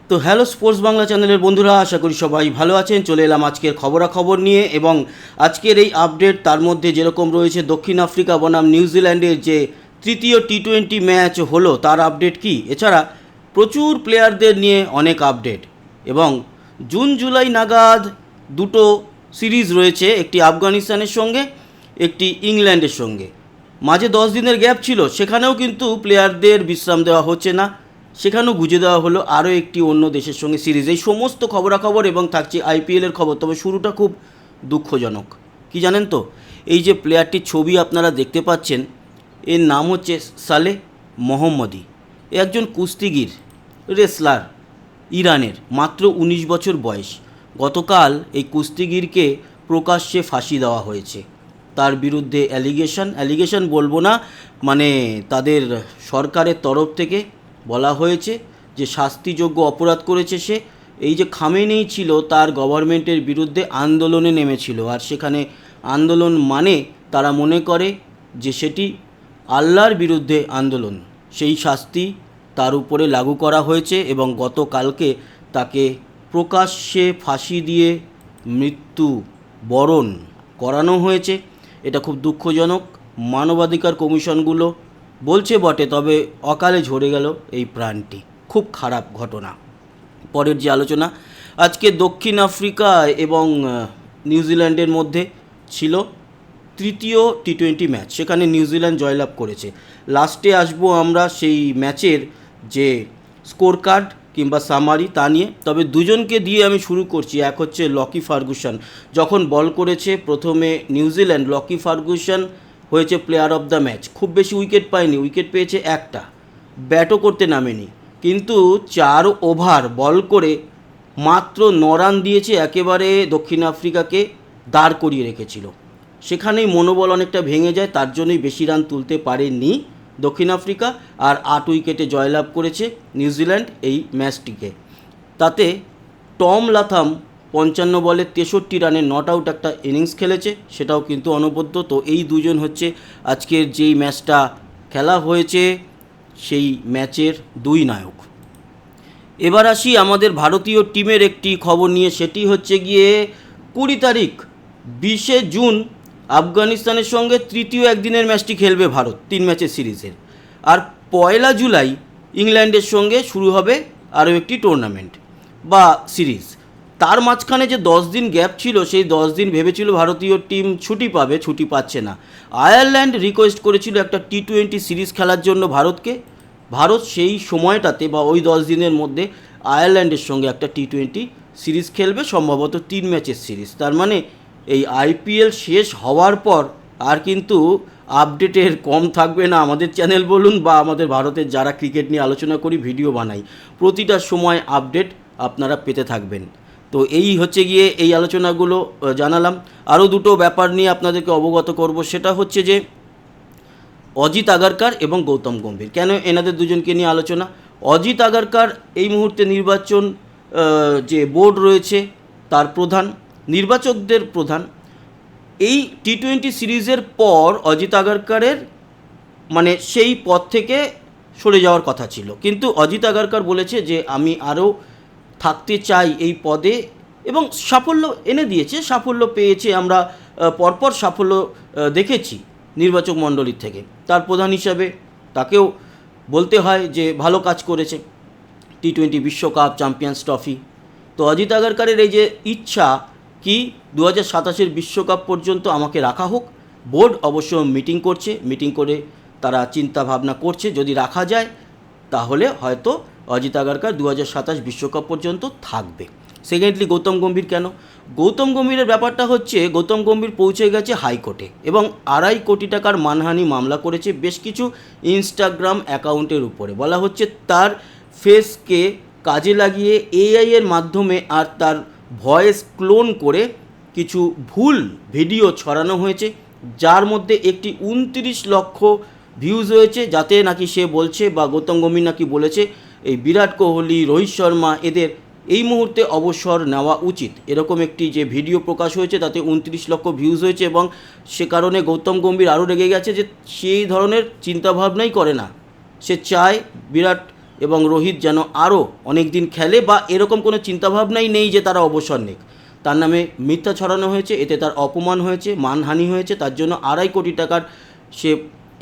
তো hello sports Bangla চ্যানেলের বন্ধুরা, আশা করি সবাই ভালো আছেন। চলে এলাম আজকের খবরাখবর নিয়ে, এবং আজকের এই আপডেট তার মধ্যে যেরকম রয়েছে দক্ষিণ আফ্রিকা বনাম নিউজিল্যান্ডের যে তৃতীয় টি-20 ম্যাচ হলো তার আপডেট কি, এছাড়া প্রচুর প্লেয়ারদের নিয়ে অনেক আপডেট, এবং জুন জুলাই নাগাদ দুটো সিরিজ রয়েছে, একটি আফগানিস্তানের সঙ্গে, একটি ইংল্যান্ডের সঙ্গে। মাঝে 10 দিনের গ্যাপ ছিল, সেখানেও কিন্তু প্লেয়ারদের বিশ্রাম দেওয়া হচ্ছে না, সেখানেও গুঁজে দেওয়া হলো আরও একটি অন্য দেশের সঙ্গে সিরিজ। এই সমস্ত খবরাখবর এবং থাকছে আইপিএলের খবর। তবে শুরুটা খুব দুঃখজনক, কি জানেন তো? এই যে প্লেয়ারটির ছবি আপনারা দেখতে পাচ্ছেন, এর নাম হচ্ছে সালেহ মোহাম্মদী। এ একজন কুস্তিগির, রেসলার, ইরানের, মাত্র 19 বছর বয়স। গতকাল এই কুস্তিগিরকে প্রকাশ্যে ফাঁসি দেওয়া হয়েছে। তার বিরুদ্ধে অ্যালিগেশন বলবো না, মানে তাদের সরকারের তরফ থেকে বলা হয়েছে যে শাস্তিযোগ্য অপরাধ করেছে সে। এই যে খামেনেই ছিল, তার গভর্নমেন্টের বিরুদ্ধে আন্দোলনে নেমেছিল, আর সেখানে আন্দোলন মানে তারা মনে করে যে সেটি আল্লাহর বিরুদ্ধে আন্দোলন। সেই শাস্তি তার উপরে লাগু করা হয়েছে, এবং গতকালকে তাকে প্রকাশ্যে ফাঁসি দিয়ে মৃত্যু বরণ করানো হয়েছে। এটা খুব দুঃখজনক। মানবাধিকার কমিশনগুলো বলছে বটে, তবে অকালে ঝরে গেল এই প্রাণটি। খুব খারাপ ঘটনা। পরের যে আলোচনা, আজকে দক্ষিণ আফ্রিকা এবং নিউজিল্যান্ডের মধ্যে ছিল তৃতীয় টি-20 ম্যাচ, সেখানে নিউজিল্যান্ড জয়লাভ করেছে। লাস্টে আসবো আমরা সেই ম্যাচের যে স্কোর কার্ড কিংবা সামারি তা নিয়ে। তবে দুজনকে দিয়ে আমি শুরু করছি। এক হচ্ছে লকি ফার্গুসন। যখন বল করেছে প্রথমে নিউজিল্যান্ড, লকি ফার্গুসন হয়েছে প্লেয়ার অফ দ্য ম্যাচ। খুব বেশি উইকেট পায়নি, উইকেট পেয়েছে একটা, ব্যাটও করতে নামেনি, কিন্তু 4 ওভার বল করে মাত্র 9 রান দিয়েছে, একেবারে দক্ষিণ আফ্রিকাকে দাঁড় করিয়ে রেখেছিল। সেখানেই মনোবল অনেকটা ভেঙে যায়, তার জন্যই বেশি রান তুলতে পারেনি দক্ষিণ আফ্রিকা, আর 8 উইকেটে জয়লাভ করেছে নিউজিল্যান্ড এই ম্যাচটিকে। তাতে টম লাথাম 55 বলে 63 রানে নট আউট একটা ইনিংস খেলেছে, সেটাও কিন্তু অনবদ্য। তো এই দুজন হচ্ছে আজকের যেই ম্যাচটা খেলা হয়েছে সেই ম্যাচের দুই নায়ক। এবার আসি আমাদের ভারতীয় টিমের একটি খবর নিয়ে, সেটি হচ্ছে গিয়ে 20 তারিখ 20শে জুন আফগানিস্তানের সঙ্গে তৃতীয় একদিনের ম্যাচটি খেলবে ভারত 3 ম্যাচের সিরিজের। আর 1 জুলাই ইংল্যান্ডের সঙ্গে শুরু হবে আরও একটি টুর্নামেন্ট বা সিরিজ। তার মাঝখানে যে 10 দিন গ্যাপ ছিল, সেই 10 দিন ভেবেছিল ভারতীয় টিম ছুটি পাবে, ছুটি পাচ্ছে না। আয়ারল্যান্ড রিকোয়েস্ট করেছিল একটা টি-20 সিরিজ খেলার জন্য ভারতকে। ভারত সেই সময়টাতে বা ওই 10 দিনের মধ্যে আয়ারল্যান্ডের সঙ্গে একটা টি-20 সিরিজ খেলবে, সম্ভবত 3 ম্যাচের সিরিজ। তার মানে এই আইপিএল শেষ হওয়ার পর আর কিন্তু আপডেটের কম থাকবে না। আমাদের চ্যানেল বলুন বা আমাদের ভারতের যারা ক্রিকেট নিয়ে আলোচনা করি, ভিডিও বানাই, প্রতিটা সময় আপডেট আপনারা পেতে থাকবেন। তো এই হচ্ছে গিয়ে এই আলোচনাগুলো জানালাম। আরও দুটো ব্যাপার নিয়ে আপনাদেরকে অবগত করব, সেটা হচ্ছে যে অজিত আগারকার এবং গৌতম গম্ভীর। কেন এনাদের দুজনকে নিয়ে আলোচনা? অজিত আগারকার এই মুহূর্তে নির্বাচন যে বোর্ড রয়েছে তার প্রধান, নির্বাচকদের প্রধান। এই টি-20 সিরিজের পর অজিত আগারকারের মানে সেই পদ থেকে সরে যাওয়ার কথা ছিল, কিন্তু অজিত আগারকার বলেছে যে আমি আরও থাকতে চাই এই পদে, এবং সাফল্য এনে দিয়েছে, সাফল্য পেয়েছে। আমরা পরপর সাফল্য দেখেছি নির্বাচক মণ্ডলীর থেকে। তার প্রধান হিসাবে তাকেও বলতে হয় যে ভালো কাজ করেছে, টি-20 বিশ্বকাপ, চ্যাম্পিয়ন্স ট্রফি। তো অজিত আগারকারের এই যে ইচ্ছা কি 2027 বিশ্বকাপ পর্যন্ত আমাকে রাখা হোক, বোর্ড অবশ্য মিটিং করছে, মিটিং করে তারা চিন্তা ভাবনা করছে, যদি রাখা যায় তাহলে হয়তো অজিত আগারকার 2027 বিশ্বকাপ পর্যন্ত থাকবে। সেকেন্ডলি গৌতম গম্ভীর কেন? গৌতম গম্ভীরের ব্যাপারটা হচ্ছে, গৌতম গম্ভীর পৌঁছে গেছে হাইকোর্টে এবং 2.5 কোটি টাকার মানহানি মামলা করেছে বেশ কিছু ইনস্টাগ্রাম অ্যাকাউন্টের উপরে। বলা হচ্ছে তার ফেসকে কাজে লাগিয়ে এআই এর মাধ্যমে আর তার ভয়েস ক্লোন করে কিছু ভুল ভিডিও ছড়ানো হয়েছে, যার মধ্যে একটি 29 লক্ষ ভিউজ হয়েছে, যাতে নাকি সে বলছে বা গৌতম গম্ভীর নাকি বলেছে এই বিরাট কোহলি, রোহিত শর্মা এদের এই মুহূর্তে অবসর নেওয়া উচিত। এরকম একটি যে ভিডিও প্রকাশ হয়েছে তাতে 29 লক্ষ ভিউজ হয়েছে, এবং সে কারণে গৌতম গম্ভীর আরও রেগে গেছে যে সেই ধরনের চিন্তাভাবনাই করে না। সে চায় বিরাট এবং রোহিত যেন আরও অনেক দিন খেলে, বা এরকম কোনো চিন্তাভাবনাই নেই যে তারা অবসর নেক। তার নামে মিথ্যা ছড়ানো হয়েছে, এতে তার অপমান হয়েছে, মানহানি হয়েছে, তার জন্য 2.5 কোটি টাকার সে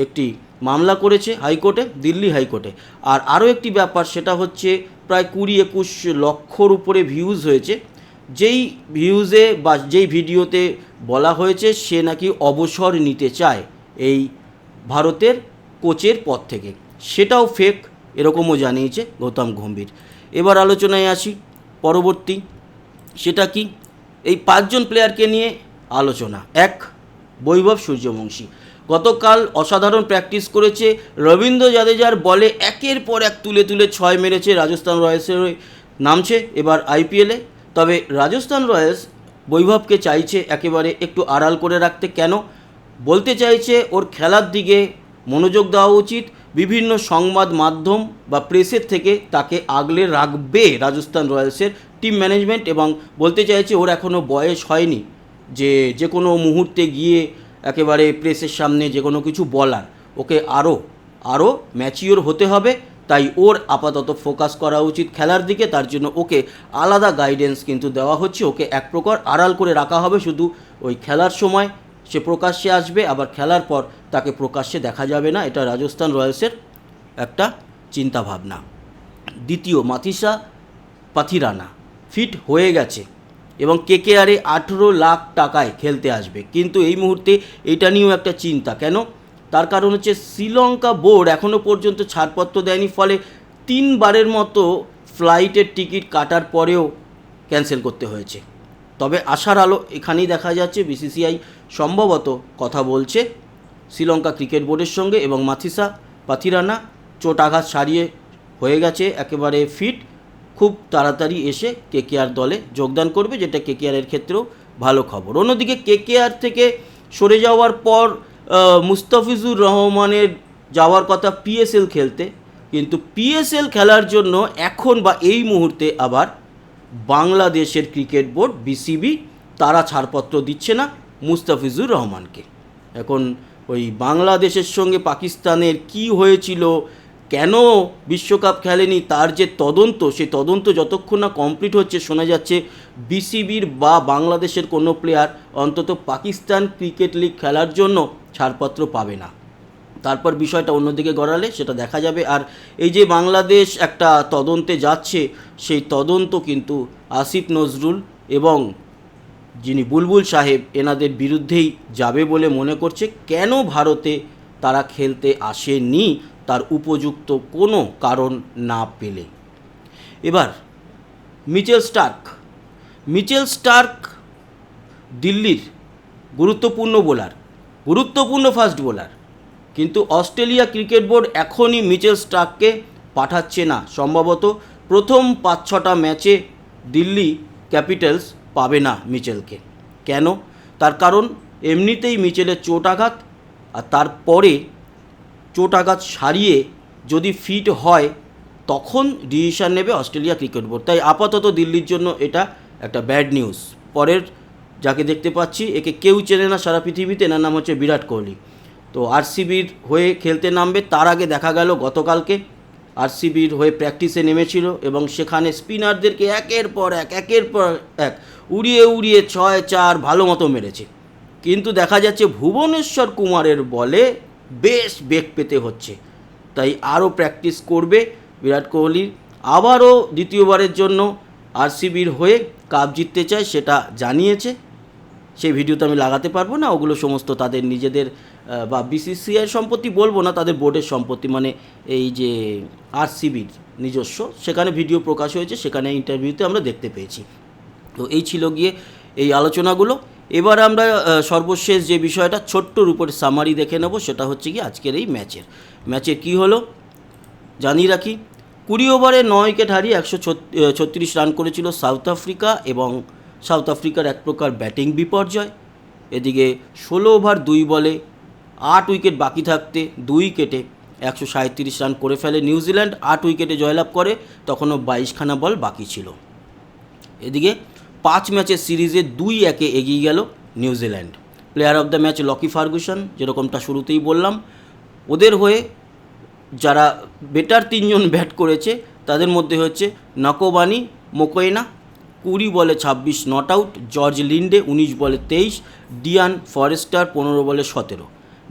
একটি মামলা করেছে হাইকোর্টে, দিল্লি হাইকোর্টে। আর আরও একটি ব্যাপার, সেটা হচ্ছে প্রায় 20-21 লক্ষর উপরে ভিউজ হয়েছে, যেই ভিউজে বা যেই ভিডিওতে বলা হয়েছে সে নাকি অবসর নিতে চায় এই ভারতের কোচের পদ থেকে। সেটাও ফেক, এরকমও জানিয়েছে গৌতম গম্ভীর। এবার আলোচনায় আসি পরবর্তী, সেটা কি, এই 5 জন প্লেয়ারকে নিয়ে আলোচনা। 1, বৈভব সূর্যবংশী গতকাল অসাধারণ প্র্যাকটিস করেছে, রবীন্দ্র জাদেজার বলে একের পর এক তুলে তুলে 6 মেরেছে, রাজস্থান রয়্যালসের নামছে এবার আইপিএলে। তবে রাজস্থান রয়্যালস বৈভবকে চাইছে একেবারে একটু আড়াল করে রাখতে। কেন? বলতে চাইছে ওর খেলার দিকে মনোযোগ দেওয়া উচিত, বিভিন্ন সংবাদ মাধ্যম বা প্রেসের থেকে তাকে আগলে রাখবে রাজস্থান রয়্যালসের টিম ম্যানেজমেন্ট, এবং বলতে চাইছে ওর এখনও বয়স হয়নি যে কোনো মুহূর্তে গিয়ে একেবারে প্রেসের সামনে যে কোনো কিছু বলার, ওকে আরও ম্যাচিওর হতে হবে। তাই ওর আপাতত ফোকাস করা উচিত খেলার দিকে, তার জন্য ওকে আলাদা গাইডেন্স কিন্তু দেওয়া হচ্ছে, ওকে এক প্রকার আড়াল করে রাখা হবে। শুধু ওই খেলার সময় সে প্রকাশ্যে আসবে, আবার খেলার পর তাকে প্রকাশ্যে দেখা যাবে না। এটা রাজস্থান রয়্যালসের একটা চিন্তাভাবনা। দ্বিতীয়, মাথিসা পাথিরানা ফিট হয়ে গেছে এবং কেকেআরে 18 লাখ টাকায় খেলতে আসবে, কিন্তু এই মুহূর্তে এটা নিয়েও একটা চিন্তা। কেন? তার কারণ হচ্ছে শ্রীলঙ্কা বোর্ড এখনও পর্যন্ত ছাড়পত্র দেয়নি, ফলে 3 বারের মতো ফ্লাইটের টিকিট কাটার পরেও ক্যান্সেল করতে হয়েছে। তবে আশার আলো এখানেই দেখা যাচ্ছে, বিসিসিআই সম্ভবত কথা বলছে শ্রীলঙ্কা ক্রিকেট বোর্ডের সঙ্গে, এবং মাথিসা পাথিরানা চোট আঘাত সারিয়ে হয়ে গেছে, একেবারে ফিট, খুব তাড়াতাড়ি এসে কেকেআর দলে যোগদান করবে, যেটা কেকেআরের ক্ষেত্রেও ভালো খবর। অন্যদিকে কেকেআর থেকে সরে যাওয়ার পর মুস্তাফিজুর রহমানের যাওয়ার কথা পিএসএল খেলতে, কিন্তু পিএসএল খেলার জন্য এখন বা এই মুহূর্তে আবার বাংলাদেশের ক্রিকেট বোর্ড বিসিবি তারা ছাড়পত্র দিচ্ছে না মুস্তাফিজুর রহমানকে। এখন ওই বাংলাদেশের সঙ্গে পাকিস্তানের কি হয়েছিল, কেন বিশ্বকাপ খেলেনি, তার যে তদন্ত, সেই তদন্ত যতক্ষণ না কমপ্লিট হচ্ছে, শোনা যাচ্ছে বিসিবির বা বাংলাদেশের কোনো প্লেয়ার অন্তত পাকিস্তান ক্রিকেট লিগ খেলার জন্য ছাড়পত্র পাবে না। তারপর বিষয়টা অন্যদিকে গড়ালে সেটা দেখা যাবে। আর এই যে বাংলাদেশ একটা তদন্তে যাচ্ছে, সেই তদন্ত কিন্তু আসিফ নজরুল এবং যিনি বুলবুল সাহেব এনাদের বিরুদ্ধেই যাবে বলে মনে করছে। কেন ভারতে তারা খেলতে আসেনি তার উপযুক্ত কোনো কারণ না পেলে। এবার মিচেল স্টার্ক দিল্লির গুরুত্বপূর্ণ ফাস্ট বোলার, কিন্তু অস্ট্রেলিয়া ক্রিকেট বোর্ড এখনই মিচেল স্টার্ককে পাঠাচ্ছে না। সম্ভবত প্রথম 5-6টা ম্যাচে দিল্লি ক্যাপিটালস পাবে না মিচেলকে। কেন? তার কারণ এমনিতেই মিচেলের চোট আঘাত, আর তারপরে চোট আঘাত সারিয়ে যদি ফিট হয় তখন ডিসিশন নেবে অস্ট্রেলিয়া ক্রিকেট বোর্ড। তাই আপাতত দিল্লির জন্য এটা একটা ব্যাড নিউজ। পরের যাকে দেখতে পাচ্ছি, একে কেউ চেনে না সারা পৃথিবীতে, এনার নাম হচ্ছে বিরাট কোহলি। তো আরসিবির হয়ে খেলতে নামবে, তার আগে দেখা গেল গতকালকে আরসিবির হয়ে প্র্যাকটিসে নেমেছিল এবং সেখানে স্পিনারদেরকে একের পর এক উড়িয়ে 6-4 ভালো মতো মেরেছে। কিন্তু দেখা যাচ্ছে ভুবনেশ্বর কুমারের বলে বেশ বেগ পেতে হচ্ছে, তাই আরও প্র্যাকটিস করবে বিরাট কোহলি। আবারও দ্বিতীয়বারের জন্য আরসিবির হয়ে কাপ জিততে চায়, সেটা জানিয়েছে। সেই ভিডিও তো আমি লাগাতে পারবো না, ওগুলো সমস্ত তাদের নিজেদের বা বিসিসিআই সম্পত্তি বলবো না, তাদের বোর্ডের সম্পত্তি, মানে এই যে আরসিবির নিজস্ব, সেখানে ভিডিও প্রকাশ হয়েছে, সেখানে ইন্টারভিউতে আমরা দেখতে পেয়েছি। তো এই ছিল গিয়ে এই আলোচনাগুলো। এবার আমরা সর্বশেষ যে বিষয়টা ছোট্টর উপর সামারি দেখে নেব, সেটা হচ্ছে কি আজকের এই ম্যাচের কী হলো জানিয়ে রাখি। 20 ওভারে 9 উইকেট হারিয়ে 136 রান করেছিল সাউথ আফ্রিকা, এবং সাউথ আফ্রিকার এক প্রকার ব্যাটিং বিপর্যয়। এদিকে 16 ওভার 2 বলে 8 উইকেট বাকি থাকতে 2 উইকেটে 137 রান করে ফেলে নিউজিল্যান্ড। 8 উইকেটে জয়লাভ করে, তখনও 22খানা বল বাকি ছিল। এদিকে 5 ম্যাচের সিরিজে 2-1 এগিয়ে গেল New Zealand. Player of the match Lockie Ferguson, যেরকমটা শুরুতেই বললাম। ওদের হয়ে যারা বেটার 3জন ব্যাট করেছে তাদের মধ্যে হচ্ছে নকোবানি মোকোয়েনা 20 বলে 26 নট আউট, জর্জ লিন্ডে 19 বলে 23, ডিয়ান ফরেস্টার 15 বলে 17।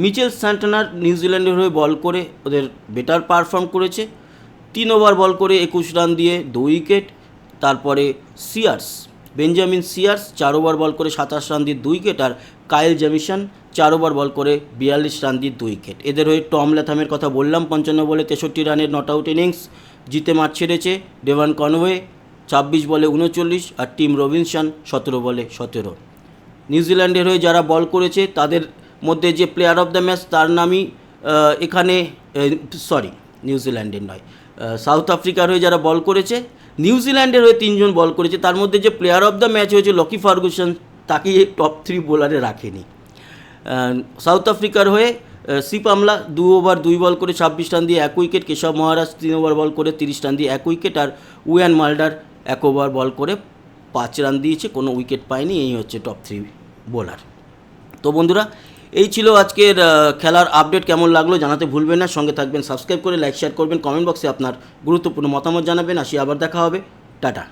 মিচেল স্যান্টনার নিউজিল্যান্ডের হয়ে বল করে ওদের বেটার পারফর্ম করেছে, 3 ওভার বল করে 21 রান দিয়ে 2 উইকেট। তারপরে বেঞ্জামিন সিয়ার্স 4 ওভার বল করে 27 রান দিয়ে 2 উইকেট, আর কাইল জেমিসন 4 ওভার বল করে 42 রান দিয়ে 2 উইকেট। এদের হয়ে টম ল্যাথামের কথা বললাম, 55 বলে 63 রানের নট আউট ইনিংস, জিতে মাঠ ছেড়েছে। ডেভান কনওয়ে 26 বলে 39, আর টিম রবিনসন 17 বলে 17। নিউজিল্যান্ডের হয়ে যারা বল করেছে তাদের মধ্যে যে প্লেয়ার অফ দ্য ম্যাচ তার নামই এখানে নিউজিল্যান্ডের নয়, সাউথ আফ্রিকার হয়ে যারা বল করেছে, নিউজিল্যান্ডের হয়ে 3 জন বল করেছে, তার মধ্যে যে প্লেয়ার অফ দ্য ম্যাচ হয়েছে লকি ফার্গুসন, তাকে টপ 3 বোলারে রাখেনি। সাউথ আফ্রিকার হয়ে সিপ আমলা 2 ওভার 2 বল করে 26 রান দিয়ে 1 উইকেট, কেশব মহারাজ 3 ওভার বল করে 30 রান দিয়ে 1 উইকেট, আর উয়ান মাল্ডার 1 ওভার বল করে 5 রান দিয়েছে, কোনো উইকেট পায়নি। এই হচ্ছে টপ 3 বোলার। তো বন্ধুরা, এই ছিল আজকের খেলার আপডেট। কেমন লাগলো জানাতে ভুলবেন না, সঙ্গে থাকবেন, সাবস্ক্রাইব করে লাইক শেয়ার করবেন, কমেন্ট বক্সে আপনার গুরুত্বপূর্ণ মতামত জানাবেন। আসি, আবার দেখা হবে, টাটা।